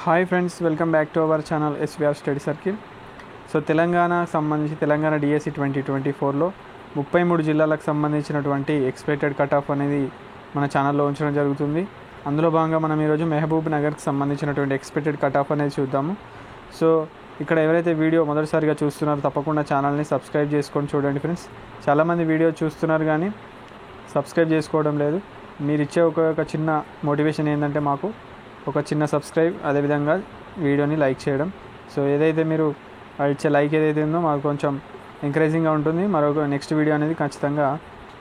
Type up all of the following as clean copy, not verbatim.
Hi friends, welcome back to our channel SVR study circle. So తెలంగాణకు సంబంధించి Telangana DSC 2024లో 33 జిల్లాలకు సంబంధించినటువంటి ఎక్స్పెక్టెడ్ కట్ ఆఫ్ అనేది మన ఛానల్లో ఉంచడం జరుగుతుంది. అందులో భాగంగా మనం ఈరోజు మహబూబ్ నగర్కి సంబంధించినటువంటి ఎక్స్పెక్టెడ్ కట్ ఆఫ్ అనేది చూద్దాము. సో ఇక్కడ ఎవరైతే వీడియో మొదటిసారిగా చూస్తున్నారో తప్పకుండా ఛానల్ని సబ్స్క్రైబ్ చేసుకొని చూడండి ఫ్రెండ్స్. చాలామంది వీడియో చూస్తున్నారు కానీ సబ్స్క్రైబ్ చేసుకోవడం లేదు. మీరు ఇచ్చే ఒక చిన్న మోటివేషన్ ఏంటంటే మాకు ఒక చిన్న సబ్స్క్రైబ్, అదేవిధంగా వీడియోని లైక్ చేయడం. సో ఏదైతే మీరు ఇచ్చే లైక్ ఏదైతే ఉందో మాకు కొంచెం ఎంకరేజింగ్గా ఉంటుంది. మరొక నెక్స్ట్ వీడియో అనేది ఖచ్చితంగా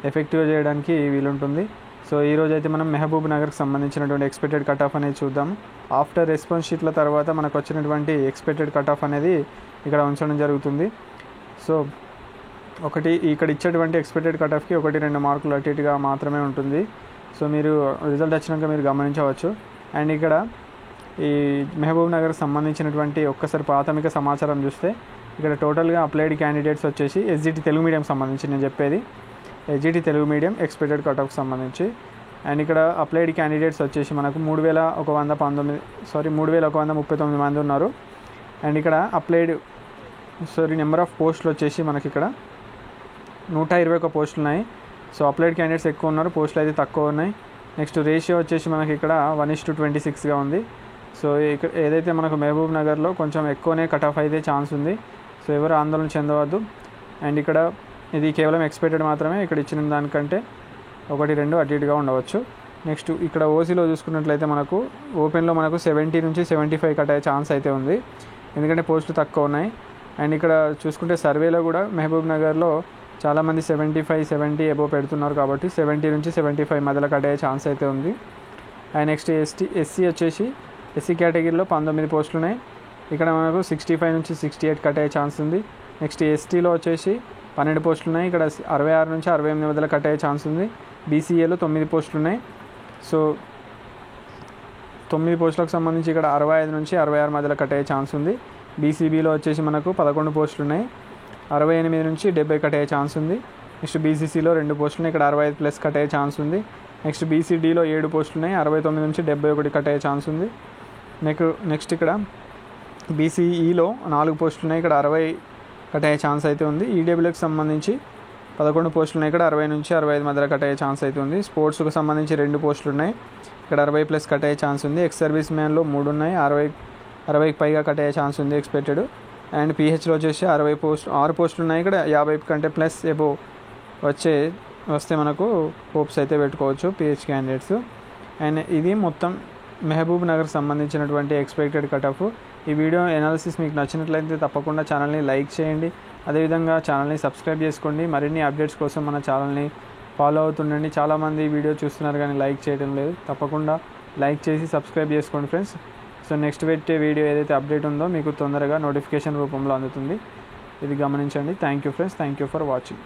ఎఫెక్టివ్గా చేయడానికి వీలుంటుంది. సో ఈరోజు అయితే మనం మహబూబ్ నగర్కి సంబంధించినటువంటి ఎక్స్పెక్టెడ్ కట్ ఆఫ్ అనేది చూద్దాము. ఆఫ్టర్ రెస్పాన్స్ షీట్ల తర్వాత మనకు వచ్చినటువంటి ఎక్స్పెక్టెడ్ కట్ ఆఫ్ అనేది ఇక్కడ ఉంచడం జరుగుతుంది. సో ఇక్కడ ఇచ్చేటువంటి ఎక్స్పెక్టెడ్ కట్ ఆఫ్కి 1-2 మార్కులు అటు ఇటుగా మాత్రమే ఉంటుంది. సో మీరు రిజల్ట్ వచ్చినాక మీరు గమనించవచ్చు. అండ్ ఇక్కడ ఈ మహబూబ్ నగర్కి సంబంధించినటువంటి ఒక్కసారి ప్రాథమిక సమాచారం చూస్తే ఇక్కడ టోటల్గా అప్లైడ్ క్యాండిడేట్స్ వచ్చేసి ఎస్జిటి తెలుగు మీడియం సంబంధించి నేను చెప్పేది SGT Telugu medium expected cut ఆఫ్కి సంబంధించి. అండ్ ఇక్కడ అప్లైడ్ క్యాండిడేట్స్ వచ్చేసి మనకు 3,139 మంది ఉన్నారు. అండ్ ఇక్కడ నెంబర్ ఆఫ్ పోస్టులు వచ్చేసి మనకి ఇక్కడ 121 పోస్టులు ఉన్నాయి. సో అప్లైడ్ క్యాండిడేట్స్ ఎక్కువ ఉన్నారు, పోస్టులు అయితే తక్కువ ఉన్నాయి. నెక్స్ట్ రేషియో వచ్చేసి మనకి ఇక్కడ 1:26గా ఉంది. సో ఇక్కడ ఏదైతే మనకు మహబూబ్ నగర్లో కొంచెం ఎక్కువనే కట్ ఆఫ్ అయితే ఛాన్స్ ఉంది. సో ఎవరు ఆందోళన చెందవద్దు. అండ్ ఇక్కడ ఇది కేవలం ఎక్స్పెక్టెడ్ మాత్రమే, ఇక్కడ ఇచ్చిన దానికంటే 1-2 అటు ఇటుగా ఉండవచ్చు. నెక్స్ట్ ఇక్కడ ఓసీలో చూసుకున్నట్లయితే మనకు ఓపెన్లో మనకు 70 నుంచి 75 కట్ అయ్యే ఛాన్స్ అయితే ఉంది, ఎందుకంటే పోస్టులు తక్కువ ఉన్నాయి. అండ్ ఇక్కడ చూసుకుంటే సర్వేలో కూడా మహబూబ్ నగర్లో చాలామంది 70 అబోవ్ పెడుతున్నారు, కాబట్టి 70 నుంచి 75 మధ్యలో కట్ అయ్యే ఛాన్స్ అయితే ఉంది. అండ్ నెక్స్ట్ ఎస్సీ వచ్చేసి ఎస్సీ కేటగిరీలో 19 పోస్టులు ఉన్నాయి, ఇక్కడ మనకు 65 నుంచి 68 కట్ అయ్యే ఛాన్స్ ఉంది. నెక్స్ట్ ఎస్టీలో వచ్చేసి 12 పోస్టులు ఉన్నాయి, ఇక్కడ 66 నుంచి 68 మధ్యలో కట్ అయ్యే ఛాన్స్ ఉంది. బీసీఏలో 9 పోస్టులు ఉన్నాయి. సో 9 పోస్టులకు సంబంధించి ఇక్కడ 65 నుంచి 66 మధ్యలో కట్ అయ్యే ఛాన్స్ ఉంది. బీసీబీలో వచ్చేసి మనకు 11 పోస్టులు ఉన్నాయి, 68 నుంచి 70 కట్ అయ్యే ఛాన్స్ ఉంది. నెక్స్ట్ బీసీసీలో 2 పోస్టులు ఉన్నాయి, ఇక్కడ 65+ కట్ అయ్యే ఛాన్స్ ఉంది. నెక్స్ట్ బీసీడీలో 7 పోస్టులు ఉన్నాయి, 69 నుంచి 71 కట్ అయ్యే ఛాన్స్ ఉంది. నెక్స్ట్ ఇక్కడ బీసీఈలో 4 పోస్టులు ఉన్నాయి, ఇక్కడ 60 కట్ అయ్యే ఛాన్స్ అయితే ఉంది. ఈడబ్ల్యూకి సంబంధించి 11 పోస్టులు ఉన్నాయి, ఇక్కడ 60 నుంచి 65 మధ్యలో కట్ అయ్యే ఛాన్స్ అయితే ఉంది. స్పోర్ట్స్కి సంబంధించి 2 పోస్టులు ఉన్నాయి, ఇక్కడ 60+ కట్ అయ్యే ఛాన్స్ ఉంది. ఎక్స్ సర్వీస్ మ్యాన్లో 3 ఉన్నాయి, 60కి పైగా కట్ అయ్యే ఛాన్స్ ఉంది ఎక్స్పెక్టెడ్. అండ్ పిహెచ్లో వచ్చేసి 6 పోస్టులు ఉన్నాయి, ఇక్కడ 50 కంటే ప్లస్ ఎబో వస్తే మనకు హోప్స్ అయితే పెట్టుకోవచ్చు పిహెచ్ క్యాండిడేట్స్. అండ్ ఇది మొత్తం మహబూబ్ నగర్కి సంబంధించినటువంటి ఎక్స్పెక్టెడ్ కట్ ఆఫ్. ఈ వీడియో ఎనాలిసిస్ మీకు నచ్చినట్లయితే తప్పకుండా ఛానల్ని లైక్ చేయండి, అదేవిధంగా ఛానల్ని సబ్స్క్రైబ్ చేసుకోండి. మరిన్ని అప్డేట్స్ కోసం మన ఛానల్ని ఫాలో అవుతుండండి. చాలామంది వీడియో చూస్తున్నారు కానీ లైక్ చేయడం లేదు, తప్పకుండా లైక్ చేసి సబ్స్క్రైబ్ చేసుకోండి ఫ్రెండ్స్. సో నెక్స్ట్ పెట్టే వీడియో ఏదైతే అప్డేట్ ఉందో మీకు తొందరగా నోటిఫికేషన్ రూపంలో అందుతుంది, ఇది గమనించండి. Thank you friends, thank you for watching.